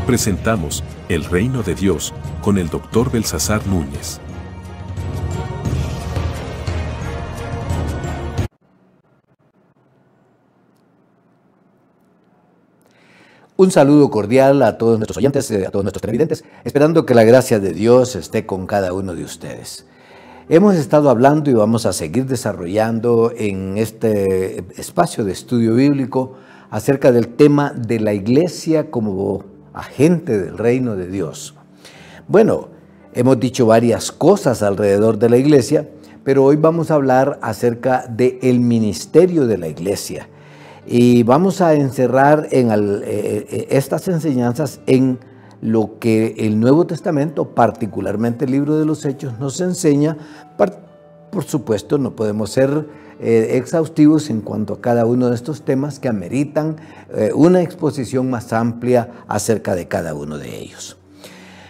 Presentamos El Reino de Dios con el Dr. Belsasar Núñez. Un saludo cordial a todos nuestros oyentes, a todos nuestros televidentes, esperando que la gracia de Dios esté con cada uno de ustedes. Hemos estado hablando y vamos a seguir desarrollando en este espacio de estudio bíblico acerca del tema de la iglesia como agente del reino de Dios. Bueno, hemos dicho varias cosas alrededor de la iglesia, pero hoy vamos a hablar acerca del ministerio de la iglesia. Y vamos a encerrar estas enseñanzas en lo que el Nuevo Testamento, particularmente el libro de los Hechos, nos enseña. Por supuesto, no podemos ser exhaustivos en cuanto a cada uno de estos temas que ameritan una exposición más amplia acerca de cada uno de ellos.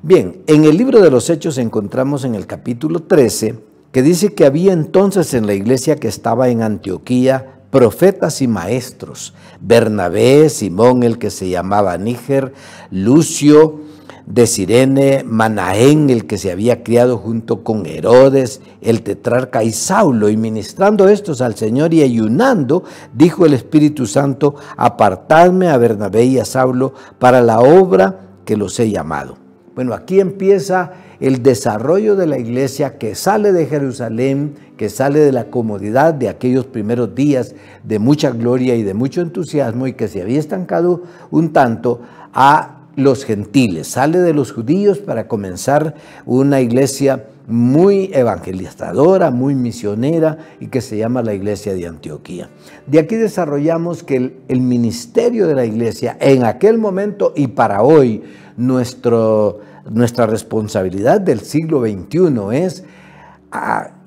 Bien, en el libro de los Hechos encontramos en el capítulo 13 que dice que había entonces en la iglesia que estaba en Antioquía profetas y maestros: Bernabé, Simón el que se llamaba Níger, Lucio de Cirene, Manaén el que se había criado junto con Herodes, el tetrarca, y Saulo. Y ministrando estos al Señor y ayunando, dijo el Espíritu Santo: apartadme a Bernabé y a Saulo para la obra que los he llamado. Bueno, aquí empieza el desarrollo de la iglesia que sale de Jerusalén, que sale de la comodidad de aquellos primeros días de mucha gloria y de mucho entusiasmo, y que se había estancado un tanto a los gentiles. Sale de los judíos para comenzar una iglesia muy evangelizadora, muy misionera, y que se llama la iglesia de Antioquía. De aquí desarrollamos que el ministerio de la iglesia en aquel momento y para hoy, nuestra responsabilidad del siglo XXI es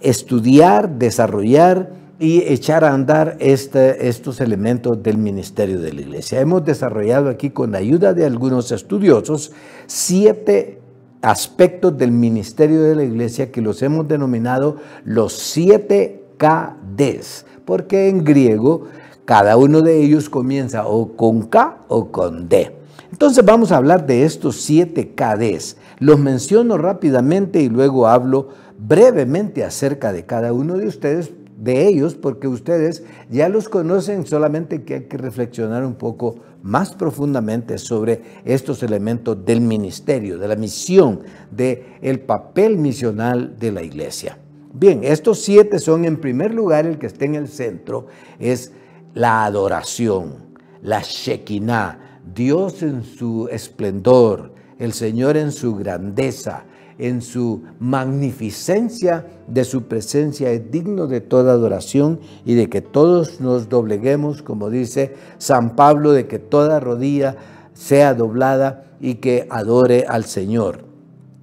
estudiar, desarrollar y echar a andar estos elementos del ministerio de la iglesia. Hemos desarrollado aquí, con la ayuda de algunos estudiosos, 7 aspectos del ministerio de la iglesia que los hemos denominado los 7 KDs, porque en griego cada uno de ellos comienza o con K o con D. Entonces vamos a hablar de estos 7 KDs. Los menciono rápidamente y luego hablo brevemente acerca de cada uno de ellos, porque ustedes ya los conocen, solamente que hay que reflexionar un poco más profundamente sobre estos elementos del ministerio, de la misión, del papel misional de la iglesia. Bien, estos 7 son, en primer lugar, el que está en el centro es la adoración, la Shekinah, Dios en su esplendor, el Señor en su grandeza, en su magnificencia de su presencia, es digno de toda adoración y de que todos nos dobleguemos, como dice San Pablo, de que toda rodilla sea doblada y que adore al Señor.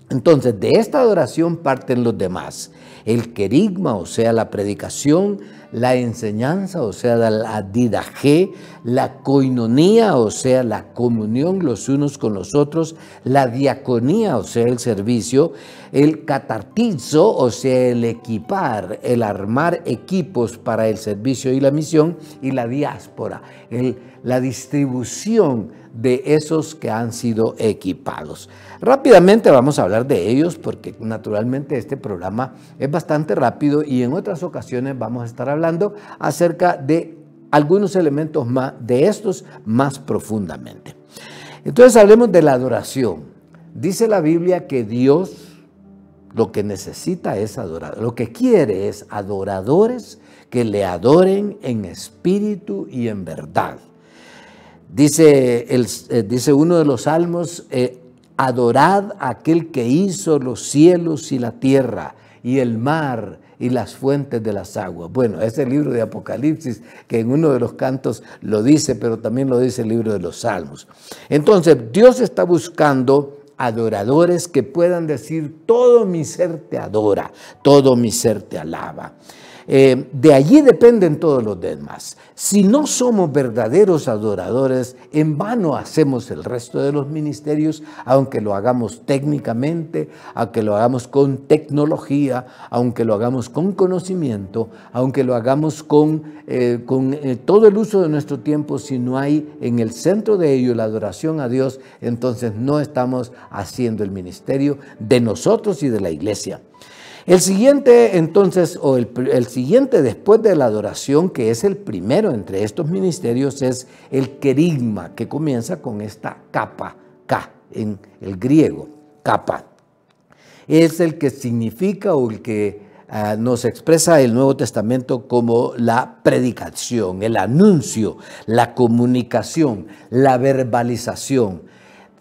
Entonces, de esta adoración parten los demás: el querigma, o sea, la predicación; la enseñanza, o sea, la didaje; la koinonía, o sea, la comunión los unos con los otros; la diaconía, o sea, el servicio; el catartizo, o sea, el equipar, el armar equipos para el servicio y la misión; y la diáspora, la distribución de esos que han sido equipados. Rápidamente vamos a hablar de ellos, porque naturalmente este programa es bastante rápido y en otras ocasiones vamos a estar hablando acerca de algunos elementos más de estos más profundamente. Entonces hablemos de la adoración. Dice la Biblia que Dios lo que necesita es adorar, lo que quiere es adoradores que le adoren en espíritu y en verdad. Dice uno de los salmos: adorad a aquel que hizo los cielos y la tierra y el mar y las fuentes de las aguas. Bueno, es el libro de Apocalipsis que en uno de los cantos lo dice, pero también lo dice el libro de los Salmos. Entonces, Dios está buscando adoradores que puedan decir: todo mi ser te adora, todo mi ser te alaba. De allí dependen todos los demás. Si no somos verdaderos adoradores, en vano hacemos el resto de los ministerios, aunque lo hagamos técnicamente, aunque lo hagamos con tecnología, aunque lo hagamos con conocimiento, aunque lo hagamos con todo el uso de nuestro tiempo. Si no hay en el centro de ello la adoración a Dios, entonces no estamos haciendo el ministerio de nosotros y de la iglesia. El siguiente, entonces, o el siguiente después de la adoración, que es el primero entre estos ministerios, es el querigma, que comienza con esta capa, K, en el griego, capa. Es el que significa o el que nos expresa el Nuevo Testamento como la predicación, el anuncio, la comunicación, la verbalización.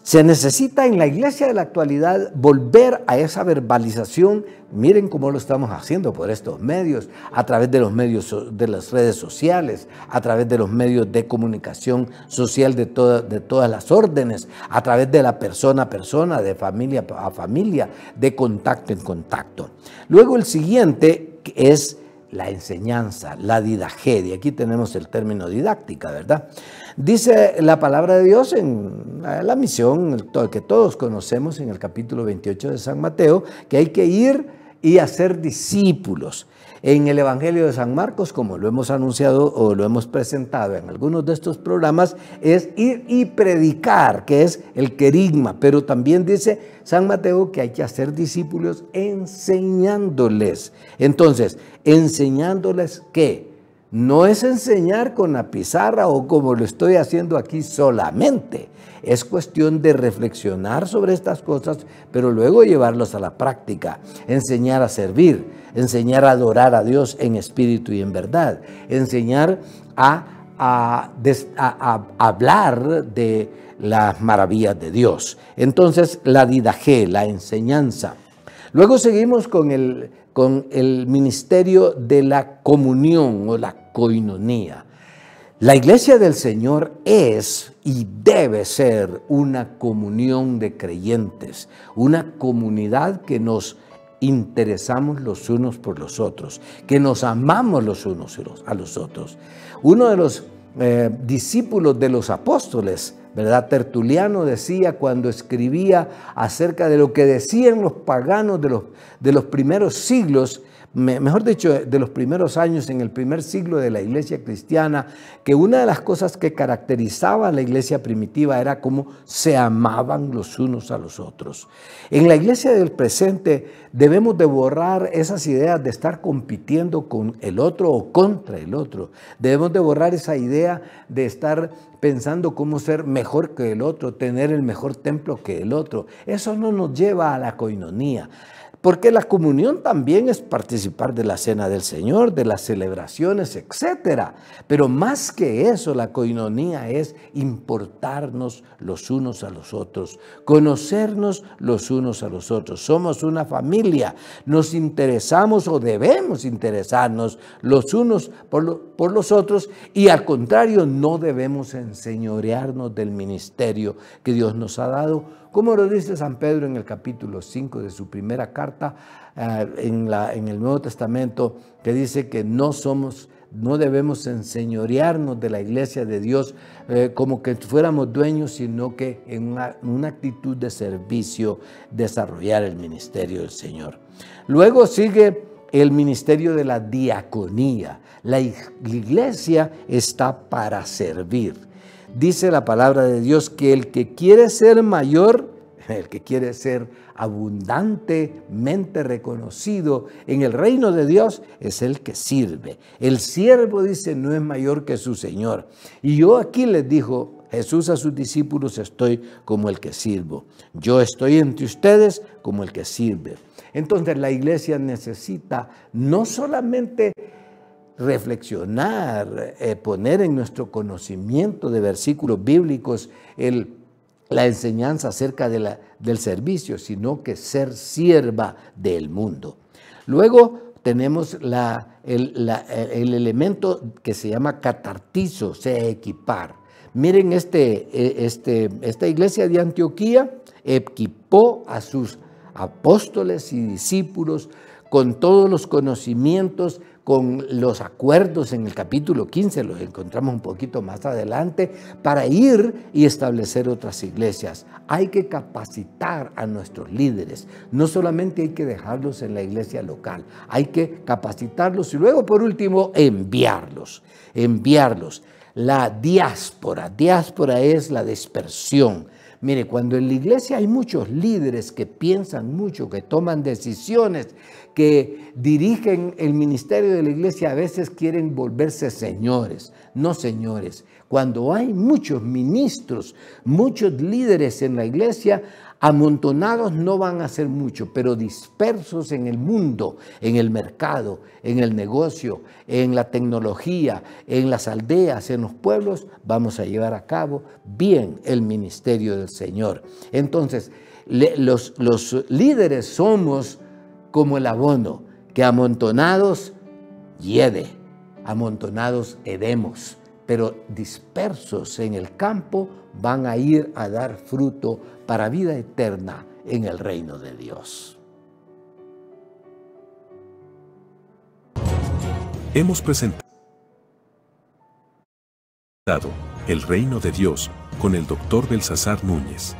Se necesita en la iglesia de la actualidad volver a esa verbalización. Miren cómo lo estamos haciendo por estos medios, a través de los medios de las redes sociales, a través de los medios de comunicación social de todas las órdenes, a través de la persona a persona, de familia a familia, de contacto en contacto. Luego el siguiente es la enseñanza, la didageria. Aquí tenemos el término didáctica, ¿verdad? Dice la palabra de Dios en la misión que todos conocemos en el capítulo 28 de San Mateo, que hay que ir y hacer discípulos. En el Evangelio de San Marcos, como lo hemos anunciado o lo hemos presentado en algunos de estos programas, es ir y predicar, que es el querigma. Pero también dice San Mateo que hay que hacer discípulos enseñándoles. Entonces, ¿enseñándoles qué? No es enseñar con la pizarra o como lo estoy haciendo aquí solamente. Es cuestión de reflexionar sobre estas cosas, pero luego llevarlos a la práctica. Enseñar a servir, enseñar a adorar a Dios en espíritu y en verdad. Enseñar a hablar de las maravillas de Dios. Entonces, la didaje, la enseñanza. Luego seguimos con el ministerio de la comunión o la coinonía. La iglesia del Señor es y debe ser una comunión de creyentes, una comunidad que nos interesamos los unos por los otros, que nos amamos los unos a los otros. Uno de los discípulos de los apóstoles, ¿verdad? Tertuliano decía cuando escribía acerca de lo que decían los paganos de los primeros siglos, mejor dicho, de los primeros años en el primer siglo de la iglesia cristiana, que una de las cosas que caracterizaba a la iglesia primitiva era cómo se amaban los unos a los otros. En la iglesia del presente debemos de borrar esas ideas de estar compitiendo con el otro o contra el otro. Debemos de borrar esa idea de estar pensando cómo ser mejor que el otro, tener el mejor templo que el otro. Eso no nos lleva a la coinonía. Porque la comunión también es participar de la cena del Señor, de las celebraciones, etc. Pero más que eso, la coinonía es importarnos los unos a los otros, conocernos los unos a los otros. Somos una familia, nos interesamos o debemos interesarnos los unos por los otros y al contrario, no debemos enseñorearnos del ministerio que Dios nos ha dado, como lo dice San Pedro en el capítulo 5 de su primera carta en el Nuevo Testamento, que dice que no debemos enseñorearnos de la iglesia de Dios como que fuéramos dueños, sino que en una actitud de servicio desarrollar el ministerio del Señor. Luego sigue el ministerio de la diaconía. La iglesia está para servir. Dice la palabra de Dios que el que quiere ser mayor, el que quiere ser abundantemente reconocido en el reino de Dios, es el que sirve. El siervo, dice, no es mayor que su Señor. Y yo aquí les dijo Jesús a sus discípulos, estoy como el que sirvo. Yo estoy entre ustedes como el que sirve. Entonces la iglesia necesita no solamente reflexionar, poner en nuestro conocimiento de versículos bíblicos la enseñanza acerca del servicio, sino que ser sierva del mundo. Luego tenemos el elemento que se llama catartizo, equipar. Miren esta iglesia de Antioquía equipó a sus apóstoles y discípulos con todos los conocimientos, con los acuerdos en el capítulo 15, los encontramos un poquito más adelante, para ir y establecer otras iglesias. Hay que capacitar a nuestros líderes, no solamente hay que dejarlos en la iglesia local, hay que capacitarlos y luego por último enviarlos. La diáspora es la dispersión. Mire, cuando en la iglesia hay muchos líderes que piensan mucho, que toman decisiones, que dirigen el ministerio de la iglesia, a veces quieren volverse señores. No, señores. Cuando hay muchos ministros, muchos líderes en la iglesia, amontonados no van a hacer mucho, pero dispersos en el mundo, en el mercado, en el negocio, en la tecnología, en las aldeas, en los pueblos, vamos a llevar a cabo bien el ministerio del Señor. Entonces, los líderes somos como el abono, que amontonados hiede, amontonados hedemos, pero dispersos en el campo van a ir a dar fruto para vida eterna en el reino de Dios. Hemos presentado El reino de Dios con el Dr. Belsasar Núñez.